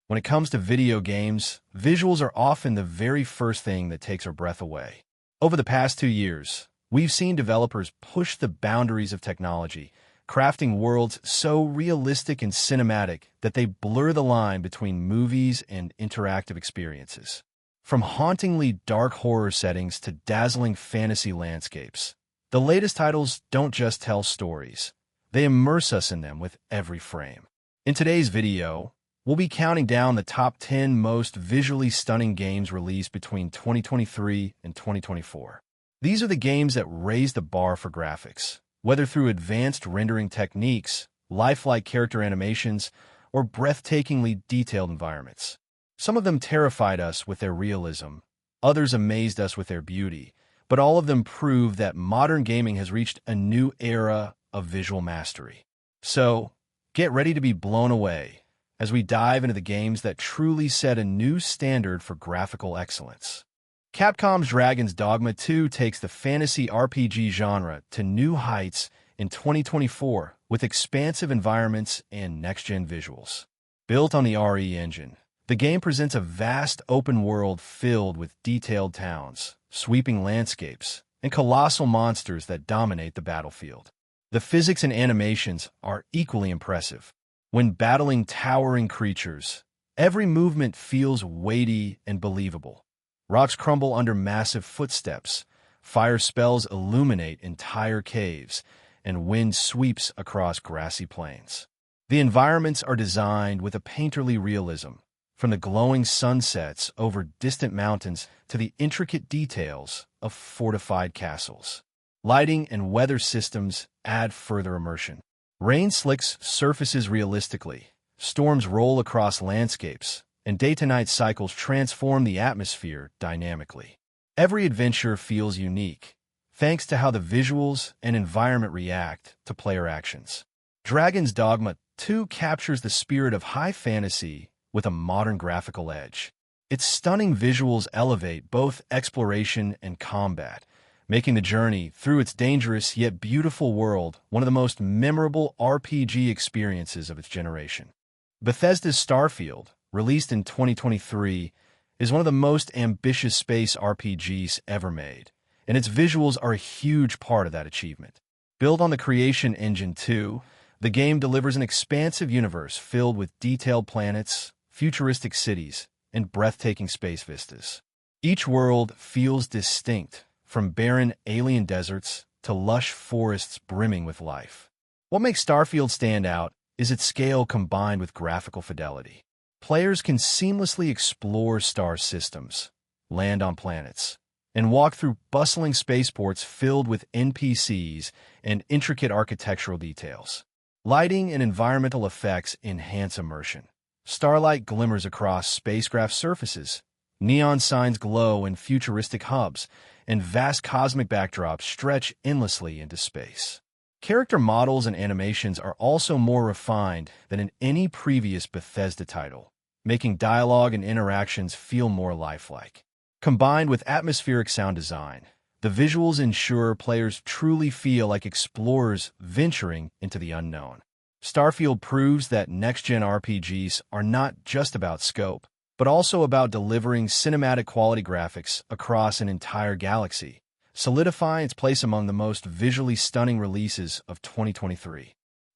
When it comes to video games, visuals are often the very first thing that takes our breath away. Over the past 2 years, we've seen developers push the boundaries of technology, crafting worlds so realistic and cinematic that they blur the line between movies and interactive experiences. From hauntingly dark horror settings to dazzling fantasy landscapes, the latest titles don't just tell stories. They immerse us in them with every frame. In today's video, we'll be counting down the top 10 most visually stunning games released between 2023 and 2024. These are the games that raise the bar for graphics, whether through advanced rendering techniques, lifelike character animations, or breathtakingly detailed environments. Some of them terrified us with their realism, others amazed us with their beauty, but all of them prove that modern gaming has reached a new era of visual mastery. So, get ready to be blown away as we dive into the games that truly set a new standard for graphical excellence. Capcom's Dragon's Dogma 2 takes the fantasy RPG genre to new heights in 2024 with expansive environments and next-gen visuals. Built on the RE engine, the game presents a vast open world filled with detailed towns, sweeping landscapes, and colossal monsters that dominate the battlefield. The physics and animations are equally impressive. When battling towering creatures, every movement feels weighty and believable. Rocks crumble under massive footsteps, fire spells illuminate entire caves, and wind sweeps across grassy plains. The environments are designed with a painterly realism, from the glowing sunsets over distant mountains to the intricate details of fortified castles. Lighting and weather systems add further immersion. Rain slicks surfaces realistically, storms roll across landscapes, and day-to-night cycles transform the atmosphere dynamically. Every adventure feels unique, thanks to how the visuals and environment react to player actions. Dragon's Dogma 2 captures the spirit of high fantasy with a modern graphical edge. Its stunning visuals elevate both exploration and combat, making the journey through its dangerous yet beautiful world one of the most memorable RPG experiences of its generation. Bethesda's Starfield, released in 2023, is one of the most ambitious space RPGs ever made, and its visuals are a huge part of that achievement. Built on the Creation Engine 2, the game delivers an expansive universe filled with detailed planets, futuristic cities, and breathtaking space vistas. Each world feels distinct, from barren alien deserts to lush forests brimming with life. What makes Starfield stand out is its scale combined with graphical fidelity. Players can seamlessly explore star systems, land on planets, and walk through bustling spaceports filled with NPCs and intricate architectural details. Lighting and environmental effects enhance immersion. Starlight glimmers across spacecraft surfaces, neon signs glow in futuristic hubs, and vast cosmic backdrops stretch endlessly into space. Character models and animations are also more refined than in any previous Bethesda title, making dialogue and interactions feel more lifelike. Combined with atmospheric sound design, the visuals ensure players truly feel like explorers venturing into the unknown. Starfield proves that next-gen RPGs are not just about scope, but also about delivering cinematic quality graphics across an entire galaxy, solidifying its place among the most visually stunning releases of 2023.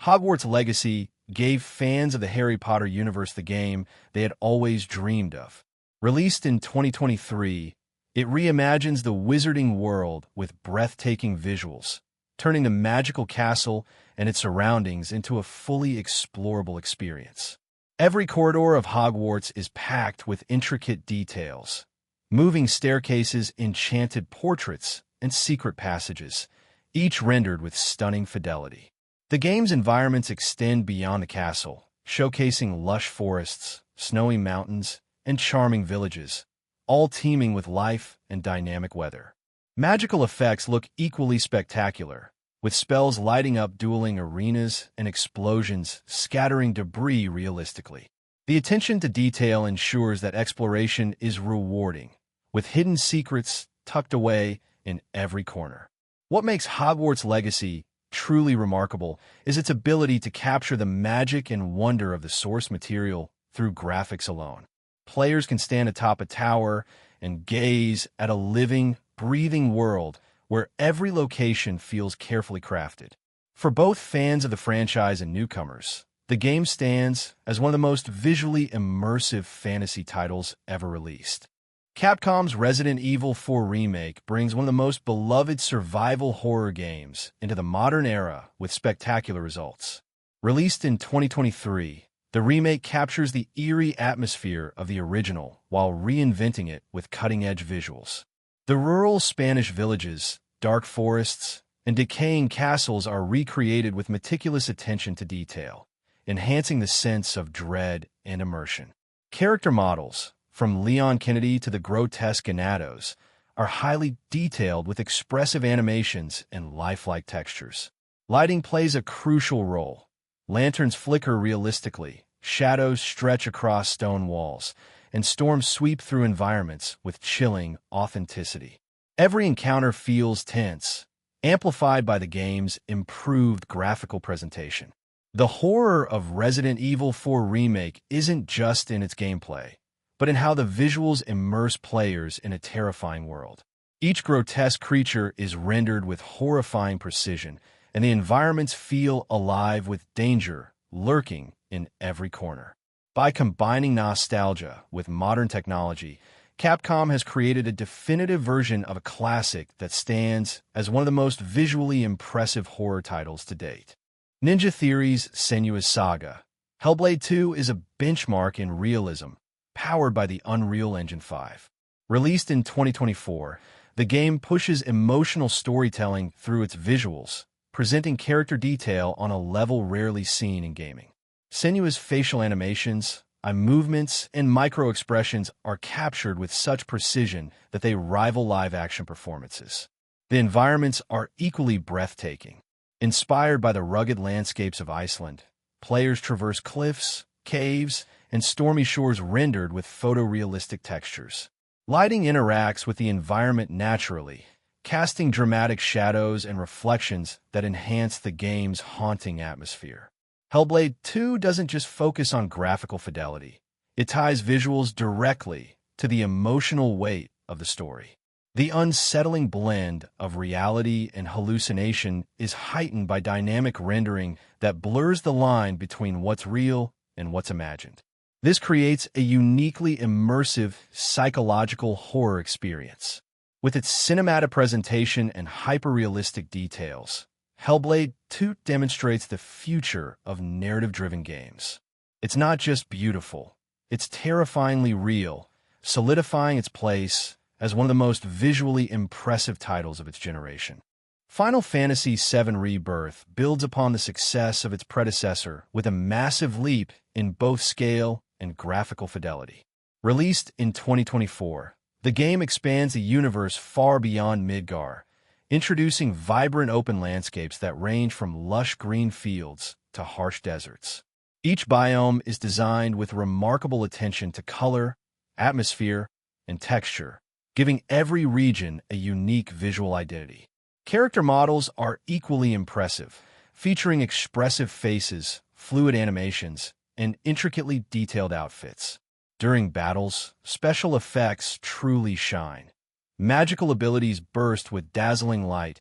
Hogwarts Legacy gave fans of the Harry Potter universe the game they had always dreamed of. Released in 2023, it reimagines the wizarding world with breathtaking visuals, turning the magical castle and its surroundings into a fully explorable experience. Every corridor of Hogwarts is packed with intricate details, moving staircases, enchanted portraits, and secret passages, each rendered with stunning fidelity. The game's environments extend beyond the castle, showcasing lush forests, snowy mountains, and charming villages, all teeming with life and dynamic weather. Magical effects look equally spectacular, with spells lighting up dueling arenas and explosions scattering debris realistically. The attention to detail ensures that exploration is rewarding, with hidden secrets tucked away in every corner. What makes Hogwarts Legacy truly remarkable is its ability to capture the magic and wonder of the source material through graphics alone. Players can stand atop a tower and gaze at a living, breathing world where every location feels carefully crafted. For both fans of the franchise and newcomers, the game stands as one of the most visually immersive fantasy titles ever released. Capcom's Resident Evil 4 Remake brings one of the most beloved survival horror games into the modern era with spectacular results. Released in 2023, the remake captures the eerie atmosphere of the original while reinventing it with cutting-edge visuals. The rural Spanish villages, dark forests, and decaying castles are recreated with meticulous attention to detail, enhancing the sense of dread and immersion. Character models, from Leon Kennedy to the grotesque Ganados, are highly detailed with expressive animations and lifelike textures. Lighting plays a crucial role. Lanterns flicker realistically, shadows stretch across stone walls, and storms sweep through environments with chilling authenticity. Every encounter feels tense, amplified by the game's improved graphical presentation. The horror of Resident Evil 4 Remake isn't just in its gameplay, but in how the visuals immerse players in a terrifying world. Each grotesque creature is rendered with horrifying precision, and the environments feel alive with danger lurking in every corner. By combining nostalgia with modern technology, Capcom has created a definitive version of a classic that stands as one of the most visually impressive horror titles to date. Ninja Theory's Senua's Saga, Hellblade II is a benchmark in realism, powered by the Unreal Engine 5. Released in 2024, the game pushes emotional storytelling through its visuals, presenting character detail on a level rarely seen in gaming. Senua's facial animations, eye movements, and micro-expressions are captured with such precision that they rival live-action performances. The environments are equally breathtaking. Inspired by the rugged landscapes of Iceland, players traverse cliffs, caves, and stormy shores rendered with photorealistic textures. Lighting interacts with the environment naturally, casting dramatic shadows and reflections that enhance the game's haunting atmosphere. Hellblade II doesn't just focus on graphical fidelity. It ties visuals directly to the emotional weight of the story. The unsettling blend of reality and hallucination is heightened by dynamic rendering that blurs the line between what's real and what's imagined. This creates a uniquely immersive psychological horror experience. With its cinematic presentation and hyper-realistic details, Hellblade II demonstrates the future of narrative-driven games. It's not just beautiful, it's terrifyingly real, solidifying its place as one of the most visually impressive titles of its generation. Final Fantasy VII Rebirth builds upon the success of its predecessor with a massive leap in both scale and graphical fidelity. Released in 2024, the game expands the universe far beyond Midgar, introducing vibrant open landscapes that range from lush green fields to harsh deserts. Each biome is designed with remarkable attention to color, atmosphere, and texture, giving every region a unique visual identity. Character models are equally impressive, featuring expressive faces, fluid animations, and intricately detailed outfits. During battles, special effects truly shine. Magical abilities burst with dazzling light,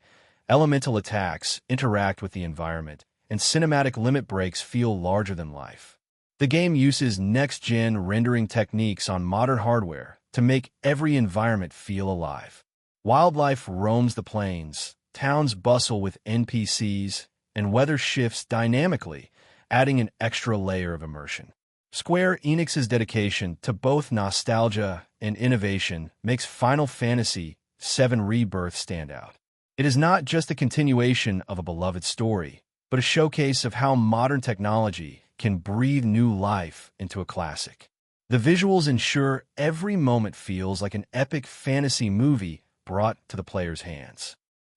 elemental attacks interact with the environment, and cinematic limit breaks feel larger than life. The game uses next-gen rendering techniques on modern hardware to make every environment feel alive. Wildlife roams the plains, towns bustle with NPCs, and weather shifts dynamically, adding an extra layer of immersion. Square Enix's dedication to both nostalgia and innovation makes Final Fantasy VII Rebirth stand out. It is not just a continuation of a beloved story, but a showcase of how modern technology can breathe new life into a classic. The visuals ensure every moment feels like an epic fantasy movie brought to the player's hands.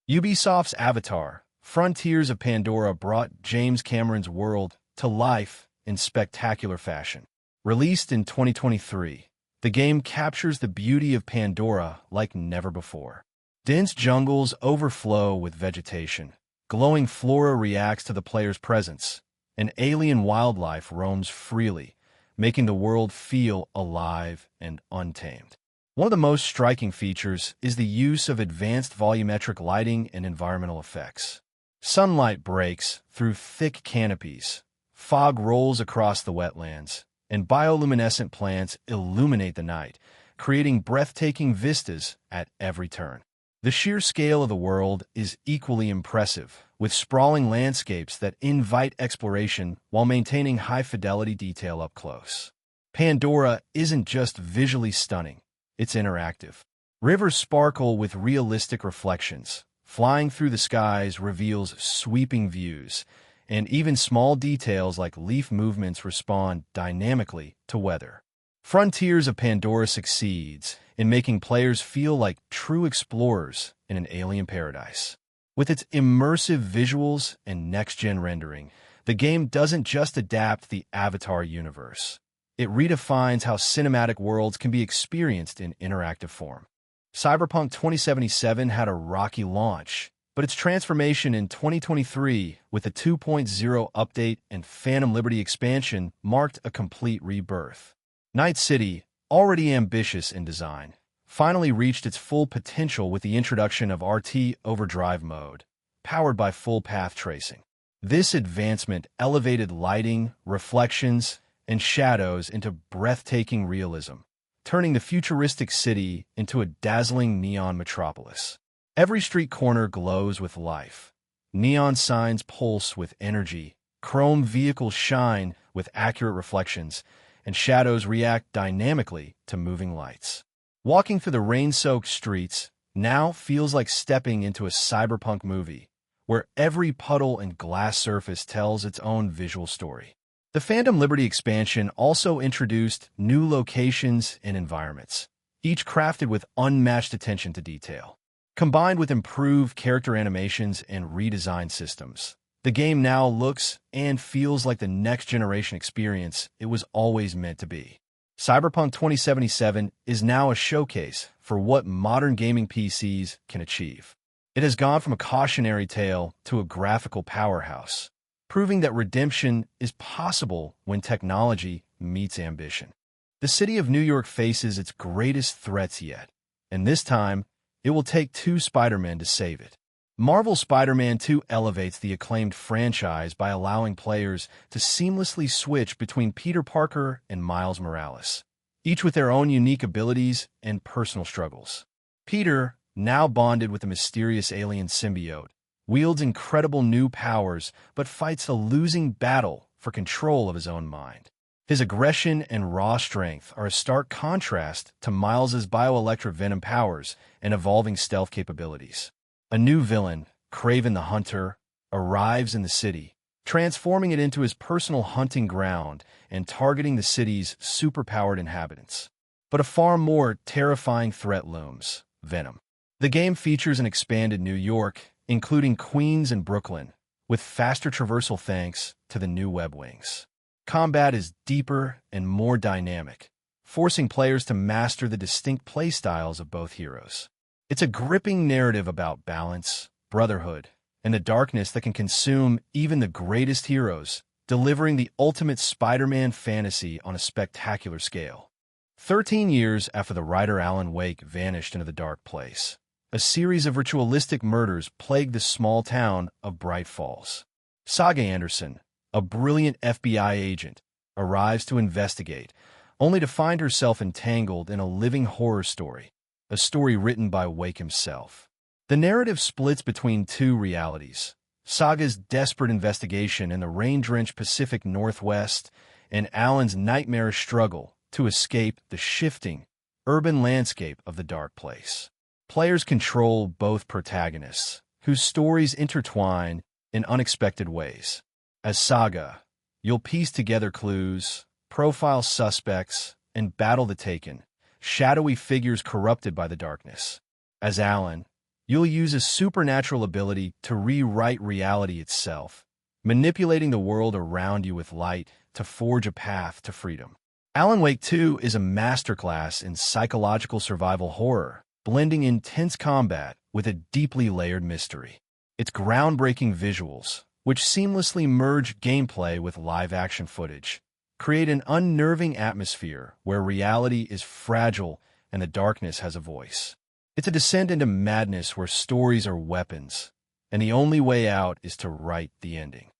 Ubisoft's Avatar, Frontiers of Pandora brought James Cameron's world to life in spectacular fashion. Released in 2023, the game captures the beauty of Pandora like never before. Dense jungles overflow with vegetation, glowing flora reacts to the player's presence, and alien wildlife roams freely, making the world feel alive and untamed. One of the most striking features is the use of advanced volumetric lighting and environmental effects. Sunlight breaks through thick canopies, fog rolls across the wetlands, and bioluminescent plants illuminate the night, creating breathtaking vistas at every turn. The sheer scale of the world is equally impressive, with sprawling landscapes that invite exploration while maintaining high-fidelity detail up close. Pandora isn't just visually stunning, it's interactive. Rivers sparkle with realistic reflections. Flying through the skies reveals sweeping views, and even small details like leaf movements respond dynamically to weather. Frontiers of Pandora succeeds in making players feel like true explorers in an alien paradise. With its immersive visuals and next-gen rendering, the game doesn't just adapt the Avatar universe. It redefines how cinematic worlds can be experienced in interactive form. Cyberpunk 2077 had a rocky launch, but its transformation in 2023 with a 2.0 update and Phantom Liberty expansion marked a complete rebirth. Night City, already ambitious in design, finally reached its full potential with the introduction of RT Overdrive mode, powered by full path tracing. This advancement elevated lighting, reflections, and shadows into breathtaking realism, turning the futuristic city into a dazzling neon metropolis. Every street corner glows with life. Neon signs pulse with energy, chrome vehicles shine with accurate reflections, and shadows react dynamically to moving lights. Walking through the rain-soaked streets now feels like stepping into a cyberpunk movie, where every puddle and glass surface tells its own visual story. The Phantom Liberty expansion also introduced new locations and environments, each crafted with unmatched attention to detail. Combined with improved character animations and redesigned systems, the game now looks and feels like the next-generation experience it was always meant to be. Cyberpunk 2077 is now a showcase for what modern gaming PCs can achieve. It has gone from a cautionary tale to a graphical powerhouse, proving that redemption is possible when technology meets ambition. The city of New York faces its greatest threats yet, and this time, it will take two Spider-Men to save it. Marvel's Spider-Man 2 elevates the acclaimed franchise by allowing players to seamlessly switch between Peter Parker and Miles Morales, each with their own unique abilities and personal struggles. Peter, now bonded with a mysterious alien symbiote, wields incredible new powers but fights a losing battle for control of his own mind. His aggression and raw strength are a stark contrast to Miles's bioelectric venom powers and evolving stealth capabilities. A new villain, Kraven the Hunter, arrives in the city, transforming it into his personal hunting ground and targeting the city's superpowered inhabitants. But a far more terrifying threat looms: Venom. The game features an expanded New York, including Queens and Brooklyn, with faster traversal thanks to the new web wings. Combat is deeper and more dynamic, forcing players to master the distinct playstyles of both heroes. It's a gripping narrative about balance, brotherhood, and the darkness that can consume even the greatest heroes, delivering the ultimate Spider-Man fantasy on a spectacular scale. 13 years after the writer Alan Wake vanished into the dark place, a series of ritualistic murders plagued the small town of Bright Falls. Saga Anderson, a brilliant FBI agent, arrives to investigate, only to find herself entangled in a living horror story, a story written by Wake himself. The narrative splits between two realities: Saga's desperate investigation in the rain-drenched Pacific Northwest and Alan's nightmarish struggle to escape the shifting, urban landscape of the dark place. Players control both protagonists, whose stories intertwine in unexpected ways. As Saga, you'll piece together clues, profile suspects, and battle the Taken, shadowy figures corrupted by the darkness. As Alan, you'll use a supernatural ability to rewrite reality itself, manipulating the world around you with light to forge a path to freedom. Alan Wake 2 is a masterclass in psychological survival horror, blending intense combat with a deeply layered mystery. Its groundbreaking visuals, which seamlessly merge gameplay with live-action footage, create an unnerving atmosphere where reality is fragile and the darkness has a voice. It's a descent into madness where stories are weapons, and the only way out is to write the ending.